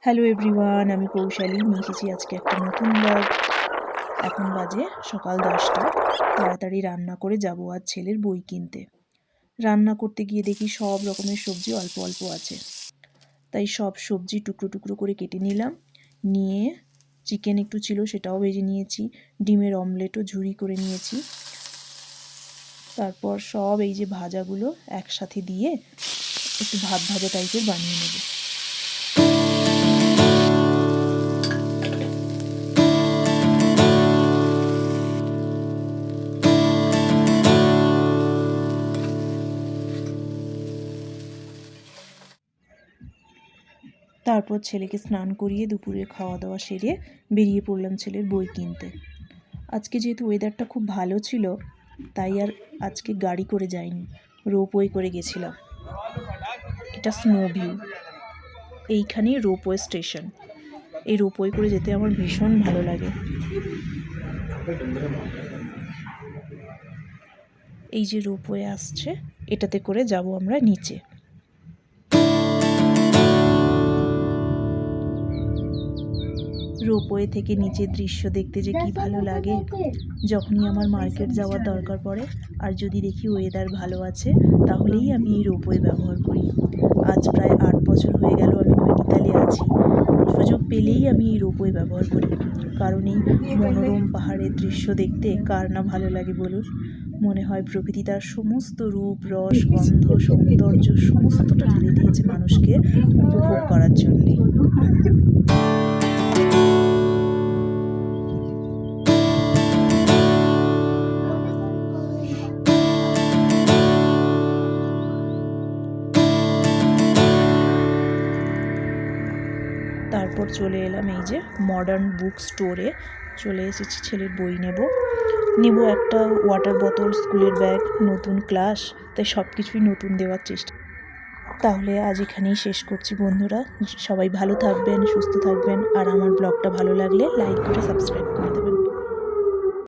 Hello everyone, আমি কৌশালী নিয়ে এসেছি আজকে একটা নতুন ব্লগ। এখন বাজে সকাল 10টা। তাড়াতাড়ি রান্না করে যাব আজ ছেলের বই কিনতে। রান্না করতে গিয়ে দেখি সব রকমের সবজি অল্প অল্প আছে, তাই সব সবজি টুকরো টুকরো করে কেটে নিলাম। নিয়ে চিকেন একটু ছিল, সেটাও ভেজে নিয়েছি। ডিমের অমলেটও ঝুরি করে নিয়েছি। তারপর সব এই যে ভাজাগুলো একসাথে দিয়ে একটু ভাত ভাজা টাইপের বানিয়ে নেব। তারপর ছেলেকে স্নান করিয়ে দুপুরের খাওয়া দাওয়া সেরে বেরিয়ে পড়লাম ছেলের বই কিনতে। আজকে যেহেতু ওয়েদারটা খুব ভালো ছিল, তাই আর আজকে গাড়ি করে যাইনি, রোপওয়ে করে গেছিলাম। এটা স্নো ভিউ, এইখানেই রোপওয়ে স্টেশন। এই রোপওয়ে করে যেতে আমার ভীষণ ভালো লাগে। এই যে রোপওয়ে আসছে, এটাতে করে যাব আমরা নিচে। রোপওয়ে থেকে নিচের দৃশ্য দেখতে যে কি ভালো লাগে। যখনই আমার মার্কেট যাওয়ার দরকার পড়ে আর যদি দেখি ওয়েদার ভালো আছে, তাহলেই আমি এই রোপওয়ে ব্যবহার করি। আজ প্রায় 8 বছর হয়ে গেল আমি নৈনিতালে আছি। সুযোগ পেলেই আমি এই রোপওয়ে ব্যবহার করি, কারণ এই মনোরম পাহাড়ের দৃশ্য দেখতে কার না ভালো লাগে বলুন। মনে হয় প্রকৃতি তার সমস্ত রূপ, রস, গন্ধ, সৌন্দর্য সমস্তটা ঢেলে দিয়েছে মানুষকে উপভোগ করার জন্যে। তারপর চলে এলাম এই যে মডার্ন বুক স্টোরে। চলে এসেছি ছেলের বই নেব একটা ওয়াটার বোতল, স্কুলের ব্যাগ, নতুন ক্লাস, তাই সব কিছুই নতুন দেওয়ার চেষ্টা। তাহলে আজ এখানেই শেষ করছি বন্ধুরা। সবাই ভালো থাকবেন, সুস্থ থাকবেন, আর আমার ব্লগটা ভালো লাগলে লাইক করে সাবস্ক্রাইব করে দেবেন।